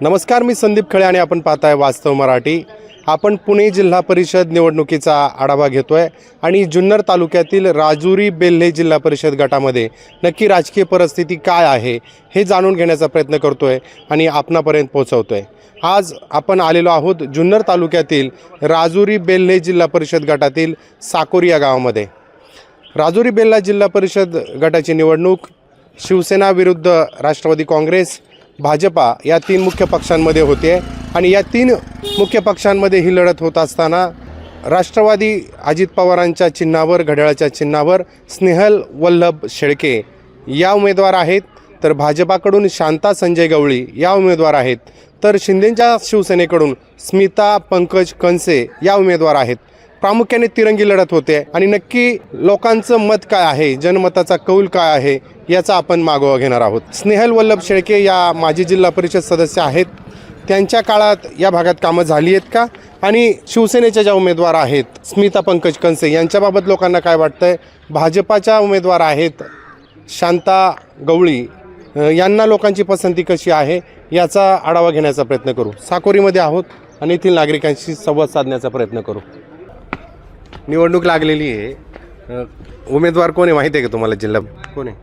नमस्कार, मी संदीप खळे आणि आपण पाहताय वास्तव मराठी। आपण पुणे जिल्हा परिषद निवडणुकीचा आढावा घेतोय आणि जुन्नर तालुक्यातील राजुरी बेल्हे जिल्हा परिषद गटामध्ये नक्की राजकीय परिस्थिती काय आहे हे जाणून घेण्याचा प्रयत्न करतोय आणि आपणापर्यंत पोहोचवतोय। आज आपण आलेलो आहोत जुन्नर तालुक्यातील राजुरी बेल्हे जिल्हा परिषद गटातील साकोरी या गावामध्ये। राजुरी बेल्हा जिल्हा परिषद गटाची निवडणूक शिवसेना विरुद्ध राष्ट्रवादी काँग्रेस भाजपा या तीन मुख्य पक्षांमध्ये होते आणि या तीन मुख्य पक्षांमध्ये ही लढत होत असताना राष्ट्रवादी अजित पवारांच्या चिन्हावर घड्याळाच्या चिन्हावर स्नेहल वल्लभ शेळके या उमेदवार आहेत, तर भाजपाकडून शांता संजय गवळी या उमेदवार आहेत, तर शिंदेंच्या शिवसेनेकडून स्मिता पंकज कंसे या उमेदवार आहेत। प्रामुख्याने तिरंगी लढत होते आणि नक्की लोकांचं मत काय आहे, जनमताचा कौल काय आहे याचा आपण मागोवा घेणार आहोत। स्नेहल वल्लभ शेळके या माजी जिल्हा परिषद सदस्य आहेत, त्यांच्या काळात या भागात कामं झाली आहेत का, आणि शिवसेनेच्या ज्या उमेदवार आहेत स्मिता पंकज कंसे यांच्याबाबत लोकांना काय वाटतंय, भाजपाच्या उमेदवार आहेत शांता गवळी यांना लोकांची पसंती कशी आहे याचा आढावा घेण्याचा प्रयत्न करू। साकोरीमध्ये आहोत आणि येथील नागरिकांशी संवाद साधण्याचा प्रयत्न करू। निवडणूक लागलेली आहे, उमेदवार कोण आहे माहिती आहे का तुम्हाला? जिल्हा कोण आहे?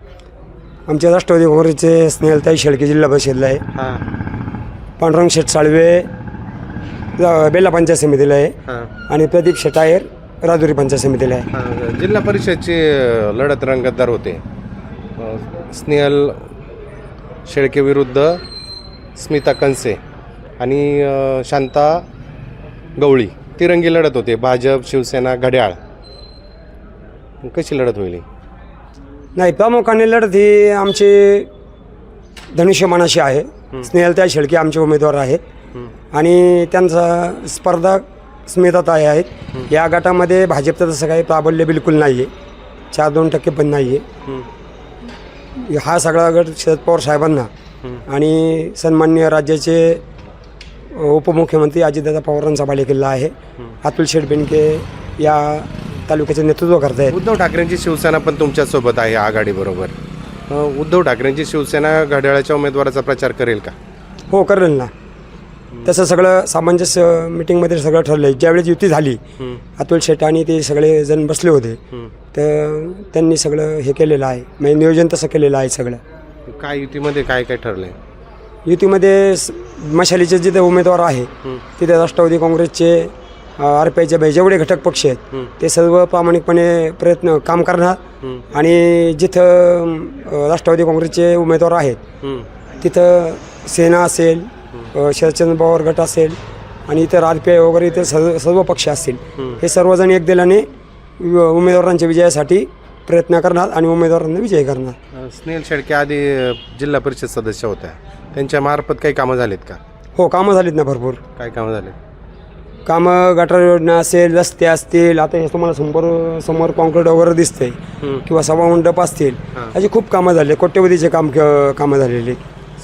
आमच्या राष्ट्रवादी काँग्रेसचे स्नेहलताई शेळके जिल्हा परिषदला आहे। पांडुरंग शेठ साळवे बेल्हा पंचायत समितीला आहे आणि प्रदीप शेटायर राजुरी पंचायत समितीला आहे। जिल्हा परिषदची लढत रंगतदार होते। स्नेहल शेळके विरुद्ध स्मिता कंसे आणि शांता गवळी तिरंगी लढत होते, भाजप शिवसेना घड्याळ। कशी लढत होईल? नाही, प्रामुख्याने लढत ही आमची धनुष्यमानाशी आहे। स्नेहलताई शेळके आमचे उमेदवार आहेत आणि त्यांचा स्पर्धक स्मिताताई आहेत। या गटामध्ये भाजपचं तसं काही प्राबल्य बिलकुल नाही आहे, 4-2% पण नाही आहे। हा सगळा गट शरद पवार साहेबांना आणि सन्माननीय राज्याचे उपमुख्यमंत्री अजितदादा पवारांचा बालेकिल्ला आहे। अतुल शेठ बेनके या तालुक्याचे नेतृत्व करत आहेत। उद्धव ठाकरेंची शिवसेना पण तुमच्यासोबत आहे आघाडीबरोबर। उद्धव ठाकरेंची शिवसेना घड्याळाच्या उमेदवाराचा प्रचार करेल का? हो, करेल ना। तसं सगळं सामंजस्य मिटिंगमध्ये सगळं ठरलं आहे। ज्यावेळेस युती झाली अतुल शेठ आणि ते सगळे जण बसले होते, तर त्यांनी सगळं हे केलेलं आहे, म्हणजे नियोजन तसं केलेलं आहे सगळं। काय युतीमध्ये काय काय ठरलं? युतीमध्ये मशालीचे जिथे उमेदवार आहे तिथे राष्ट्रवादी काँग्रेसचे RPIचे जेवढे घटक पक्ष आहेत ते सर्व प्रामाणिकपणे काम करणार आणि जिथं राष्ट्रवादी काँग्रेसचे उमेदवार आहेत तिथं सेना असेल, शरदचंद्र पवार गट असेल आणि इतर RPI वगैरे इतर सर्व पक्ष असतील, हे सर्वजण एक दिलाने उमेदवारांच्या विजयासाठी प्रयत्न करणार आणि उमेदवारांना विजय करणार। स्नेहल शेळके आधी जिल्हा परिषद सदस्य होत्या, त्यांच्या मार्फत काही कामं झालीत का? हो, कामं झालीत ना भरपूर। काय कामं झाले? कामं गटार योजना असेल, रस्ते असतील, आता हे तुम्हाला समोर कॉन्क्रीट वगैरे दिसतंय, किंवा सभामंडप असतील, अशी खूप कामं झाली, कोट्यवधीचे कामं झालेली।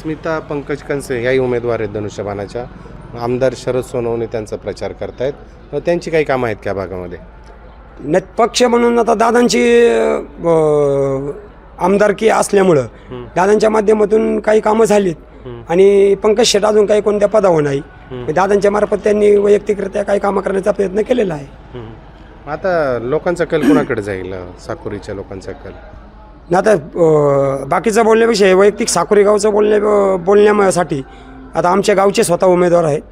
स्मिता पंकज कंसे याही उमेदवार आहेत धनुष्यबाणाच्या। आमदार शरद सोनवणे त्यांचा प्रचार करतायत, त्यांची काही कामं आहेत का भागामध्ये? पक्ष म्हणून आता दादांची आमदारकी असल्यामुळं दादांच्या माध्यमातून काही कामं झालीत आणि पंकज शेट अजून काही कोणत्या पदावर नाही, दादांच्या मार्फत त्यांनी वैयक्तिकरित्या काही कामं करण्याचा प्रयत्न केलेला आहे। आता लोकांचा कल कोणाकडे जाईल? साकोरीच्या लोकांचा कल आता बाकीचा बोलण्यापेक्षा वैयक्तिक साकोरी गावचं बोलण्यासाठी आता आमच्या गावचे स्वतः उमेदवार आहेत,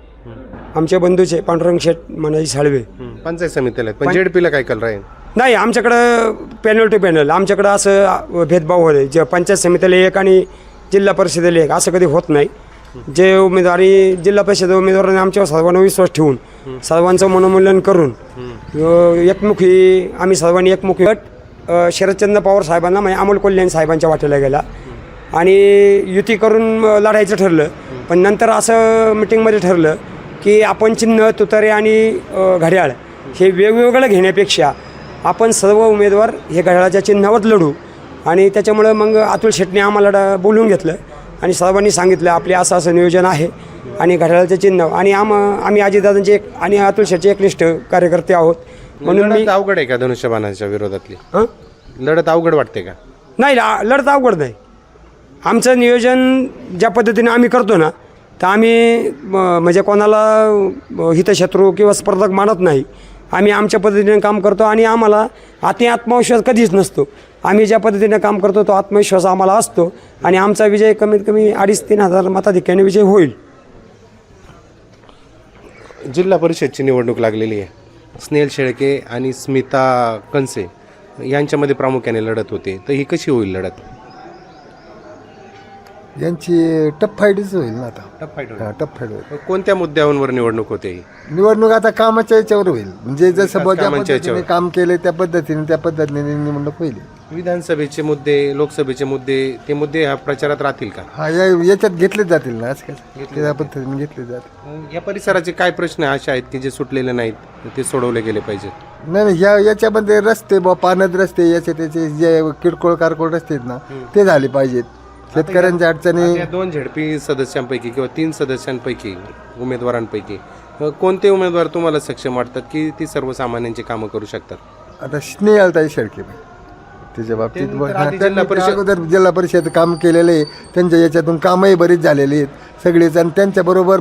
आमचे बंधूचे पांडुरंग शेठ मनाजी साळवे पंचायत समितीला, पण जेडपीला काय कल राहील? नाही, आमच्याकडं पॅनल टू पॅनल, आमच्याकडं असं भेदभाव होते, जे पंचायत समितीला एक आणि जिल्हा परिषदेला एक असं कधी होत नाही। जे उमेदवारी जिल्हा परिषद उमेदवारांनी आमच्यावर सर्वांना विश्वास ठेवून सर्वांचं मनोमूल्यन करून आम्ही सर्वांनी एकमुखी गट शरदचंद्र पवार साहेबांना म्हणजे अमोल कोल्हे साहेबांच्या वाटेला गेला आणि युती करून लढायचं ठरलं। पण नंतर असं मिटिंगमध्ये ठरलं की आपण चिन्ह तुतारे आणि घड्याळ हे वेगवेगळं घेण्यापेक्षा आपण सर्व उमेदवार हे घड्याळाच्या चिन्हावर लढू, आणि त्याच्यामुळं मग अतुल शेटने आम्हाला बोलवून घेतलं आणि सर्वांनी सांगितलं आपले असं नियोजन आहे आणि घड्याळाचं चिन्ह, आणि आम्ही अजितदादांचे आणि अतुल शेटचे एकनिष्ठ कार्यकर्ते आहोत। म्हणून मी अवघड आहे का धनुष्यबाणाच्या विरोधातली लढत? अवघड वाटते का? नाही, लढत अवघड नाही। आमचं नियोजन ज्या पद्धतीने आम्ही करतो ना तर आम्ही म्हणजे कोणाला हितशत्रू किंवा स्पर्धक मानत नाही. आम्ही आमच्या पद्धतीने काम करतो आणि आम्हाला आत्मविश्वास कधीच नसतो. आम्ही ज्या पद्धतीने काम करतो तो आत्मविश्वास आम्हाला असतो आणि आमचा विजय कमीत कमी 2,500-3,000 हजार मताधिक्याने विजय होईल. जिल्हा परिषदची निवडणूक लागलेली आहे. स्नेहल शेळके आणि स्मिता कंसे यांच्यामध्ये प्रामुख्याने लढत होते, तर ही कशी होईल लढत? यांची टफ फाईटच होईल ना आता. टफ फाईट हा, टफ फाईट होईल. कोणत्या मुद्द्यांवर निवडणूक होते ही? निवडणूक आता कामाच्या याच्यावर होईल. म्हणजे जसं ज्या कामाच्या पद्धतीने याच्यावर. काम केले त्या पद्धतीने निवडणूक होईल. विधानसभेचे मुद्दे, लोकसभेचे मुद्दे, ते मुद्दे ह्या प्रचारात राहतील का? हा याच्यात घेतले जातील ना आजकाल. त्या पद्धतीने घेतले जातील. या परिसराचे काय प्रश्न असे आहेत की जे सुटलेले नाहीत, ते सोडवले गेले पाहिजेत? नाही याच्यामध्ये रस्ते पाण्यात रस्ते त्याचे जे किरकोळ कारकोळ रस्ते आहेत ना ते झाले पाहिजेत. शेतकऱ्यांच्या अडचणी या 2 झेडपी सदस्यांपैकी किंवा 3 सदस्यांपैकी उमेदवारांपैकी कोणते उमेदवार तुम्हाला सक्षम वाटतात की ती सर्वसामान्यांची कामं करू शकतात? आता स्नेहलताई शेळके त्याच्या बाबतीत त्यांनी तर आधी जिल्हा परिषद- अगोदर जिल्हा परिषद काम केलेले आहे. त्यांच्या याच्यातून कामही बरीच झालेली आहेत सगळेच. आणि त्यांच्याबरोबर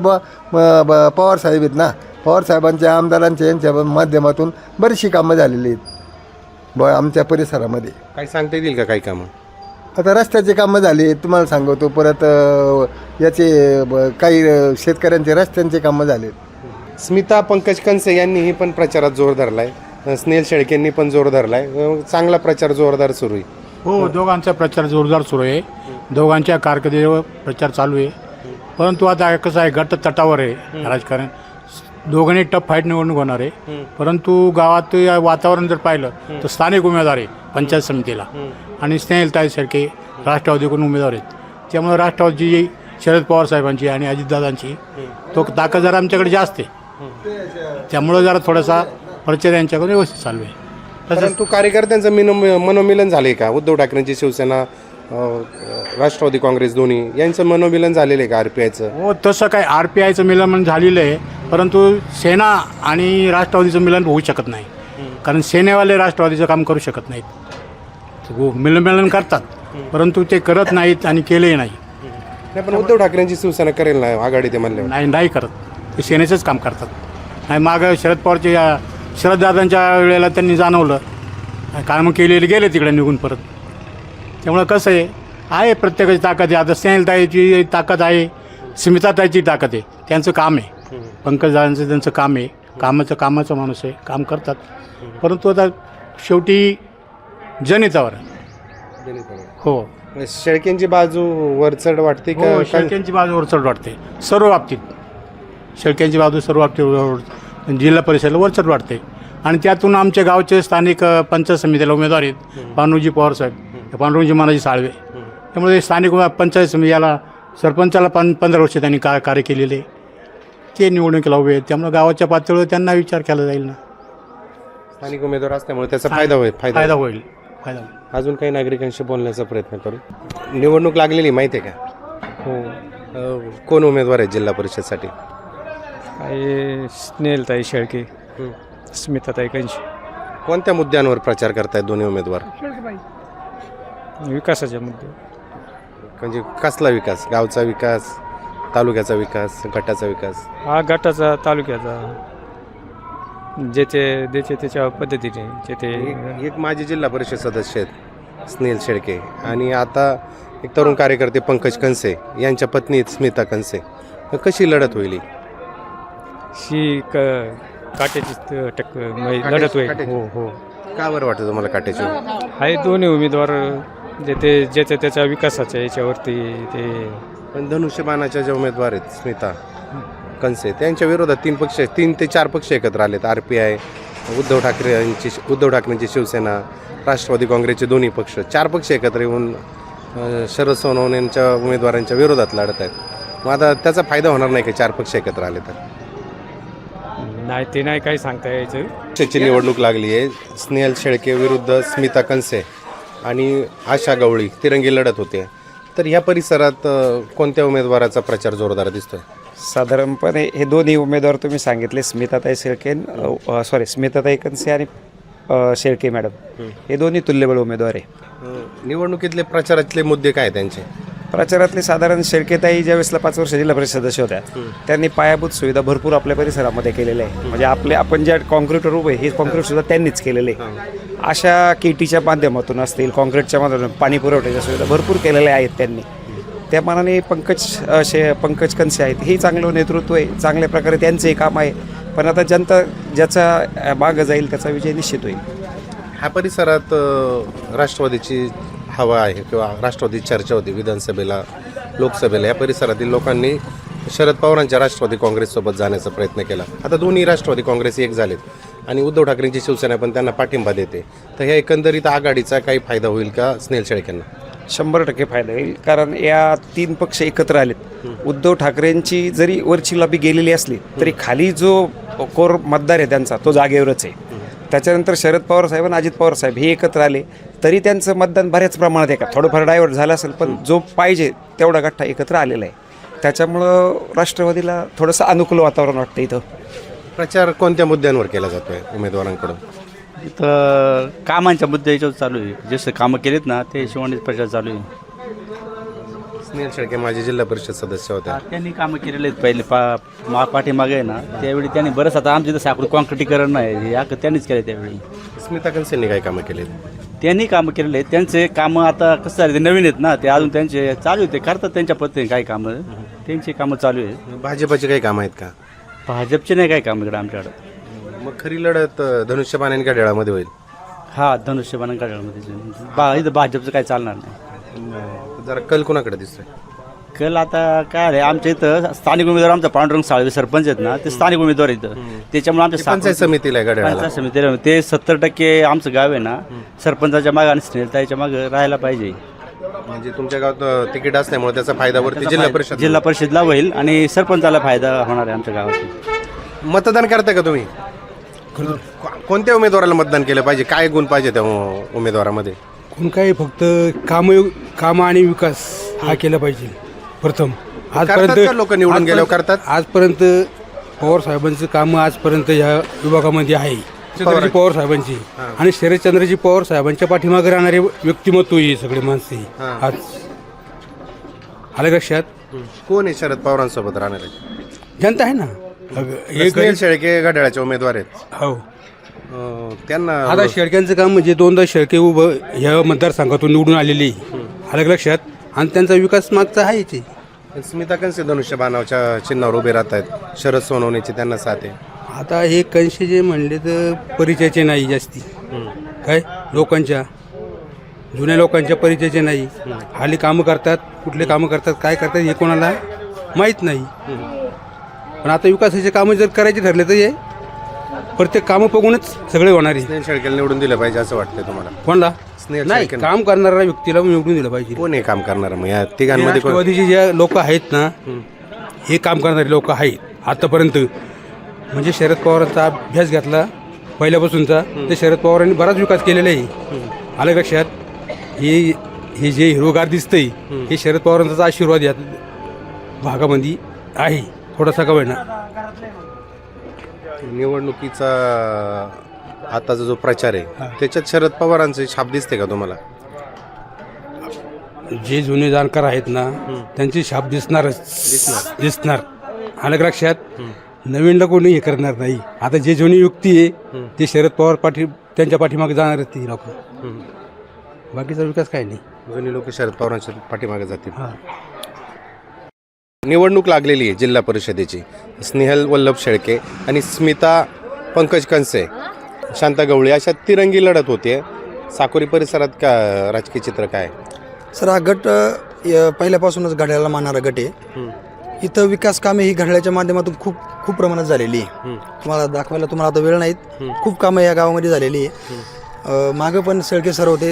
पवार साहेब आहेत ना, पवार साहेबांच्या आमदारांच्या यांच्या माध्यमातून बरीचशी कामं झालेली आहेत आमच्या परिसरामध्ये. काय सांगता येईल का काही कामं? आता रस्त्याचे कामं झाले तुम्हाला सांगतो. परत याचे काही शेतकऱ्यांचे रस्त्यांचे कामं झालेत. स्मिता पंकज कंसे यांनीही पण प्रचारात जोर धरलाय. स्नेहल शेळकेंनी पण जोर धरलाय. चांगला प्रचार जोरदार सुरू आहे. हो, दोघांचा प्रचार जोरदार सुरू आहे. दोघांच्या कारकिर्दीवर प्रचार चालू आहे. परंतु आता कसं आहे, गट तटावर आहे राजकारण. दोघांनी टफ फाईट निवडणूक होणार आहे. परंतु गावात वातावरण जर पाहिलं तर स्थानिक उमेदवार आहे पंचायत समितीला आणि स्नेहलताई शेळके राष्ट्रवादीकडून उमेदवार आहेत. त्यामुळे राष्ट्रवादीची शरद पवार साहेबांची आणि अजितदादांची तो ताकद जरा आमच्याकडे जास्त आहे. त्यामुळं जरा थोडासा प्रचार यांच्याकडे व्यवस्थित चालू आहे. परंतु कार्यकर्त्यांचं मनोमिलन झाले का? उद्धव ठाकरेंची शिवसेना, राष्ट्रवादी काँग्रेस दोन्ही यांचं मनोमिलन झालेलं आहे का RPIचं? हो, तसं काय RPIचं मिलन झालेलं आहे. परंतु सेना आणि राष्ट्रवादीचं मिलन होऊ शकत नाही. कारण सेनेवाले राष्ट्रवादीचं काम करू शकत नाहीत. मिलन करतात परंतु ते करत नाहीत आणि केलेही नाही. पण उद्धव ठाकरेंची शिवसेना करेल ना आघाडी ते म्हणल्यावर? नाही करत. ते सेनेचंच काम करतात. नाही, मागं शरददादांच्या वेळेला त्यांनी जाणवलं, कामं केलेले गेले तिकडे निघून परत. त्यामुळं कसं आहे प्रत्येकाची ताकद आहे. आता स्नेहलताईची ताकद आहे, स्मिताताईची ताकद आहे. त्यांचं काम आहे, पंकजदादांचं त्यांचं काम आहे. कामाचा माणूस आहे, काम करतात. परंतु आता शेवटी जनहितावर हो. शेळकेंची बाजू वरचढ वाटते का? हो, शेळक्यांची बाजू वरचढ वाटते सर्व बाबतीत. शेळक्यांची बाजू सर्व बाबतीत जिल्हा परिषदेला वरचढ वाटते. आणि त्यातून आमच्या गावचे स्थानिक पंचायत समितीला उमेदवार आहेत पांडुजी पवार साहेब, पांडुजी मानाजी साळवे. त्यामुळे स्थानिक पंचायत समिती याला सरपंचाला 15 वर्ष त्यांनी कार्य केलेले, ते निवडणुकीला उभे आहेत. त्यामुळे गावाच्या पातळीवर त्यांना विचार केला जाईल ना. स्थानिक उमेदवार असल्यामुळे त्याचा फायदा होईल. अजून काही नागरिकांशी बोलण्याचा प्रयत्न करू. निवडणूक लागलेली माहिती आहे का? हो. कोण उमेदवार आहेत जिल्हा परिषदसाठी? काही स्नेहलताई शेळके, स्मिताताई कंसे. कोणत्या मुद्द्यांवर प्रचार करतायत दोन्ही उमेदवार? विकासाच्या मुद्दे. म्हणजे कसला विकास? गावचा विकास, तालुक्याचा विकास, गटाचा विकास? हा गटाचा, तालुक्याचा, ज्याचे त्याच्या पद्धतीने एक माजी जिल्हा परिषद सदस्य आहेत स्नेहल शेळके आणि आता एक तरुण कार्यकर्ते पंकज कंसे यांच्या पत्नी स्मिता कंसे. कशी लढत होईल ही काट्याची लढत होईल. हो. का बरं वाटतं तुम्हाला काट्याची? आहे दोन्ही उमेदवार ज्याच्या त्याच्या विकासाच्या याच्यावरती ते. पण धनुष्यबाणाच्या ज्या उमेदवार आहेत स्मिता कंसे त्यांच्या विरोधात 3 ते 4 पक्ष एकत्र आलेत. RPI, उद्धव ठाकरेंची शिवसेना, राष्ट्रवादी काँग्रेसचे दोन्ही पक्ष, 4 पक्ष एकत्र येऊन शरद सोनवणे यांच्या उमेदवारांच्या विरोधात लढत आहेत. मग आता त्याचा फायदा होणार नाही का 4 पक्ष एकत्र आले तर? नाही, ते नाही काही सांगता यायचं. पक्षाची निवडणूक लागली आहे. स्नेहल शेळके विरुद्ध स्मिता कंसे आणि आशा गवळी तिरंगी लढत होते. तर ह्या परिसरात कोणत्या उमेदवाराचा प्रचार जोरदार दिसतोय? साधारणपणे हे दोन्ही उमेदवार तुम्ही सांगितले, स्मिताताई कंसे आणि शेळके मॅडम, हे दोन्ही तुल्यबळ उमेदवार आहे. निवडणुकीतले प्रचारातले मुद्दे काय त्यांचे? प्रचारातले साधारण शेळकेताई ज्या वेळेसला 5 वर्ष जिल्हा परिषद सदस्य होत्या त्यांनी पायाभूत सुविधा भरपूर आपल्या परिसरामध्ये केलेल्या आहे. म्हणजे आपण ज्या कॉन्क्रीटवर उभे हे कॉन्क्रीट सुद्धा त्यांनीच केलेले आहे. अशा केटीच्या माध्यमातून असतील, कॉन्क्रीटच्या माध्यमातून पाणी पुरवठ्याच्या सुविधा भरपूर केलेल्या आहेत त्यांनी. त्या मानाने पंकज कनसे आहेत, हे चांगलं नेतृत्व आहे, चांगल्या प्रकारे त्यांचंही काम आहे. पण आता जनता ज्याचा मागं जाईल त्याचा विजय निश्चित होईल. ह्या परिसरात राष्ट्रवादीची हवा आहे किंवा राष्ट्रवादी चर्चा होती विधानसभेला, लोकसभेला. या परिसरातील लोकांनी शरद पवारांच्या राष्ट्रवादी काँग्रेससोबत जाण्याचा प्रयत्न केला. आता दोन्ही राष्ट्रवादी काँग्रेस एक झालेत आणि उद्धव ठाकरेंची शिवसेना पण त्यांना पाठिंबा देते. तर ह्या एकंदरीत आघाडीचा काही फायदा होईल का स्नेहल शेळकेंना? 100% फायदा होईल. कारण या 3 पक्ष एकत्र आलेत. उद्धव ठाकरेंची जरी वरची लॉबी गेलेली असली तरी खाली जो कोर मतदार आहे त्यांचा तो जागेवरच आहे. त्याच्यानंतर शरद पवार साहेब आणि अजित पवार साहेब हे एकत्र आले तरी त्यांचं मतदान बऱ्याच प्रमाणात आहे. का थोडंफार डायव्हर्ट झालं असेल पण जो पाहिजे तेवढा गठ्ठा एकत्र आलेला आहे. त्याच्यामुळं राष्ट्रवादीला थोडंसं अनुकूल वातावरण वाटतं. इथं प्रचार कोणत्या मुद्द्यांवर केला जातोय उमेदवारांकडून? इथं कामांच्या मुद्दे याच्यावर चालू आहे. जसं कामं केलीत ना ते हिशोबानेच प्रचार चालू आहे. स्नेहल शेळके माझे जिल्हा परिषद सदस्य होत्या. त्यांनी कामं केलेले आहेत पहिले पाठीमागे आहे ना, त्यावेळी त्यांनी बरंच, आता आमच्या इथं साखर कॉन्क्रिटीकरण नाही हे त्यांनीच केलं. त्यावेळी स्मिता कंसेंनी काय कामं केली? त्यांनी कामं केलेले आहेत. त्यांचे कामं आता कसं झाले ते नवीन आहेत ना, ते अजून त्यांचे चालू आहेत, ते करतात त्यांच्या पद्धतीने काही कामं, त्यांची कामं चालू आहेत. भाजपची काही कामं आहेत का? भाजपचे नाही काही कामं इकडे आमच्याकडं. मग खरी लढत धनुष्यबाण आणि घड्याळामध्ये होईल. हा, धनुष्यबाण काढामध्ये इथं भाजपचं काही चालणार नाही. जरा कल कोणाकडे दिसतोय? कल आता काय आहे, आमच्या इथं स्थानिक उमेदवार आमचा पांडुरंग साळवे सरपंच आहेत ना, ते स्थानिक उमेदवार इथं. त्याच्यामुळे आमच्या पंचायत समितीला आहे घड्याळाला. पंचायत समितीला ते 70% आमचं गाव आहे ना, सरपंचाच्या मागे आणि स्नेहलताईच्या मागे राहायला पाहिजे. म्हणजे तुमच्या गावात तिकीट असल्यामुळे त्याचा फायदा वरती जिल्हा परिषदला होईल आणि सरपंचाला फायदा होणार आहे आमच्या गावात. मतदान करताय का तुम्ही? कोणत्या उमेदवाराला मतदान केलं पाहिजे? काय गुण पाहिजे त्या उमेदवारामध्ये? कोण काय, फक्त काम आणि विकास हा केला पाहिजे प्रथम. आजपर्यंत लोक निवडून गेल्यावर करतात. आजपर्यंत पवार साहेबांचं काम आजपर्यंत ह्या विभागामध्ये आहे. छत्रपती पवार साहेबांची आणि शरदचंद्रजी पवार साहेबांच्या पाठीमागे राहणारे व्यक्तिमत्व हे सगळे माणसे आज आलं लक्षात. कोण आहे शरद पवारांसोबत राहणारे? जनता आहे ना. स्नेहल शेळके घड्याळाचे उमेदवार आहेत. हो, त्यांना आता शेळक्यांचं काम म्हणजे 2दा शेळके उभं ह्या मतदारसंघातून निवडून आलेली आलं लक्षात. आणि त्यांचा विकास मागचा आहे. ते स्मिता कंसे धनुष्यबाणाच्या चिन्हावर उभे राहत आहेत. शरद सोनवणेची त्यांना साथ आहे. आता हे कंशे जे म्हणले तर परिचयाचे नाही जास्ती, काय लोकांच्या जुन्या लोकांच्या परिचयाचे नाही. हाली कामं करतात, कुठले कामं करतात, काय करतात हे कोणाला माहीत नाही. पण आता विकासाचे कामं जर करायचे ठरले तर हे प्रत्येक कामं बघूनच सगळे होणार आहे. स्नेहल शेळकेला निवडून दिलं पाहिजे असं वाटतंय तुम्हाला? कोणला स्नेहल नाही, शेळके काम करणाऱ्या व्यक्तीला निवडून दिलं पाहिजे. कोण आहे काम करणार? मग या तिघांमध्ये कोण? राष्ट्रवादीचे जे लोक आहेत ना, हे काम करणारे लोक आहेत आतापर्यंत. म्हणजे शरद पवारांचा अभ्यास घेतला पहिल्यापासूनचा, तर शरद पवारांनी बराच विकास केलेला आहे. आलं लक्षात. हे जे हिरोगार दिसतंय हे शरद पवारांचा आशीर्वाद या भागामध्ये आहे थोडासा का होईना. निवडणुकीचा आताचा जो प्रचार आहे त्याच्यात शरद पवारांचे छाप दिसते का तुम्हाला? जे जुने जाणकार आहेत ना त्यांची छाप दिसणार आलं लक्षात. नवीनला कोणी हे करणार नाही. आता जे जुनी युक्ती आहे ते शरद पवार त्यांच्या पाठीमागे जाणारच ती लोक. बाकीचा विकास काय नाही. जुनी लोक शरद पवारांच्या पाठीमागे जातील. निवडणूक लागलेली आहे जिल्हा परिषदेची. स्नेहल वल्लभ शेळके आणि स्मिता पंकज कंसे, शांता गवळी अशा तिरंगी लढत होते. साकोरी परिसरात का राजकीय चित्र काय? सर, हा गट पहिल्यापासूनच घड्याळाला मानणारा गट आहे. इथं विकास कामे ही घड्याळाच्या माध्यमातून खूप प्रमाणात झालेली आहे. तुम्हाला दाखवायला तुम्हाला आता वेळ नाहीत. खूप कामं या गावामध्ये झालेली आहे. मागं पण शेळके सर होते,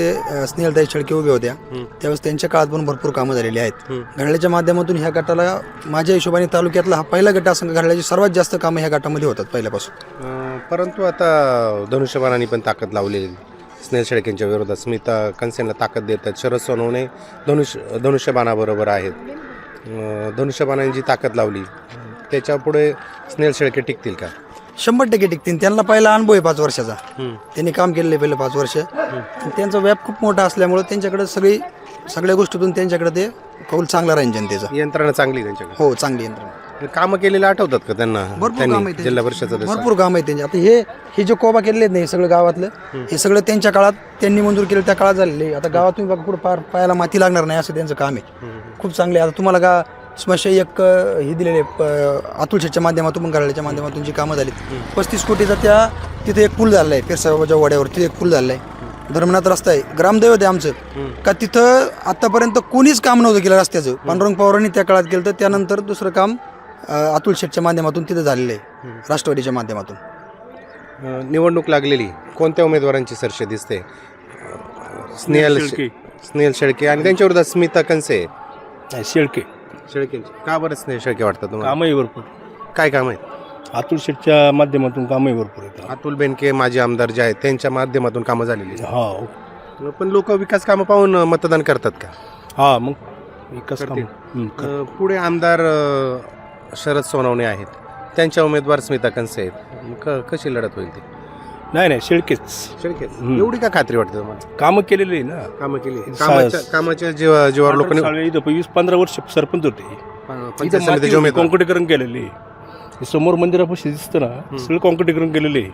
स्नेहलताई शेळके उभे होत्या, त्यावेळेस त्यांच्या काळात पण भरपूर कामं झालेली आहेत. घड्याळाच्या माध्यमातून ह्या गटाला माझ्या हिशोबाने तालुक्यातला हा पहिला गट असं घड्याळाची सर्वात जास्त कामं ह्या गटामध्ये होतात पहिल्यापासून. परंतु आता धनुष्यबाणांनी पण ताकद लावलेली. स्नेहल शेळकेंच्या विरोधात स्मिता कंसेंना ताकद देतात. शरद सोनवणे धनुष्यबाणाबरोबर आहेत. धनुष्यबाणांनी जी ताकद लावली त्याच्यापुढे स्नेहल शेळके टिकतील का? 100% टिकतील. त्यांना पहिला अनुभव आहे 5 वर्षाचा. त्यांनी काम केलेलं आहे पहिलं 5 वर्ष. त्यांचा व्याप खूप मोठा असल्यामुळं त्यांच्याकडे सगळी सगळ्या गोष्टीतून त्यांच्याकडे ते कौल चांगला राहील जनतेचा. यंत्रणा चांगली आहे त्यांच्याकडे. हो, चांगली यंत्रणा. कामं केलेले आठवतात का त्यांना? भरपूर काम त्यांनी आहे जिल्हा परिषद सदस्य. भरपूर काम आहे त्यांचे. आता हे जे कोबा केलेले आहेत ना, हे सगळं गावातलं, हे सगळं त्यांच्या काळात त्यांनी मंजूर केलं, त्या काळात झालेले आहे. आता गावात तुम्ही बघा कुठं पायाला माती लागणार नाही असं त्यांचं काम आहे. खूप चांगले. आता तुम्हाला स्मशान एक हे दिलेले अतुल शेठच्या माध्यमातून घराच्या माध्यमातून जी कामं झाली 35 कोटीचा तिथे एक पूल झालेला आहे. पेरसाबाच्या वाड्यावर तिथे एक पूल झालेला आहे. धर्मनाथ रस्ता आहे, ग्रामदैवत आहे आमचं. का तिथं आतापर्यंत कोणीच काम नव्हतं केलं रस्त्याचं. पांडुरंग पवारांनी त्या काळात केलं, तर त्यानंतर दुसरं काम अतुल शेठच्या माध्यमातून तिथं झालेलं आहे, राष्ट्रवादीच्या माध्यमातून. निवडणूक लागलेली, कोणत्या उमेदवारांची चर्चा दिसते? स्नेहल शेळके आणि त्यांच्या विरोधात स्मिता कंसे. शेळके शेळकेंची का बरं स्नेहल शेळके वाटतं तुम्हाला? कामही भरपूर. काय काम आहेत? अतुल शेठच्या माध्यमातून कामही भरपूर येतात. अतुल बेनके माजी आमदार जे आहेत त्यांच्या माध्यमातून कामं झालेली. हा पण लोक विकास कामं पाहून मतदान करतात का? हा, मग विकास काम. पुढे आमदार शरद सोनवणे आहेत, त्यांच्या उमेदवार स्मिता कंसे आहेत. कशी लढत होईल ती? नाही शेळकेच. शेळके एवढी का खात्री वाटते तुम्हाला? कामं केलेली आहे ना. कामं केली, कामाच्या जीवावर लोकांनी. इथं 20-15 वर्ष सरपंच होते. पंचायत समितीचे उमेदवार. कॉन्क्रिटीकरण केलेले आहे. समोर मंदिरापाशी दिसतं ना, सगळं कॉन्क्रिटीकरण केलेले आहे.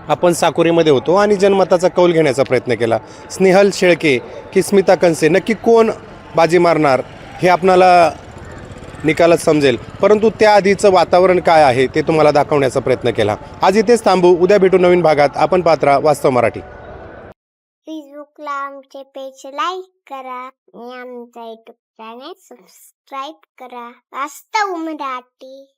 आपण साकोरीमध्ये होतो आणि जनमताचा कौल घेण्याचा प्रयत्न केला. स्नेहल शेळके की स्मिता कंसे, नक्की कोण बाजी मारणार हे आपणाला निकालच समजेल. परंतु त्याआधीचं वातावरण काय आहे ते तुम्हाला दाखवण्याचा प्रयत्न केला. आज इथेच थांबू, उद्या भेटू नवीन भागात. आपण पाहत राहा वास्तव मराठी. फेसबुकला आमचे पेज लाईक करा आणि आमचा युट्यूब चॅनेल सबस्क्राईब करा. वास्तव मराठी.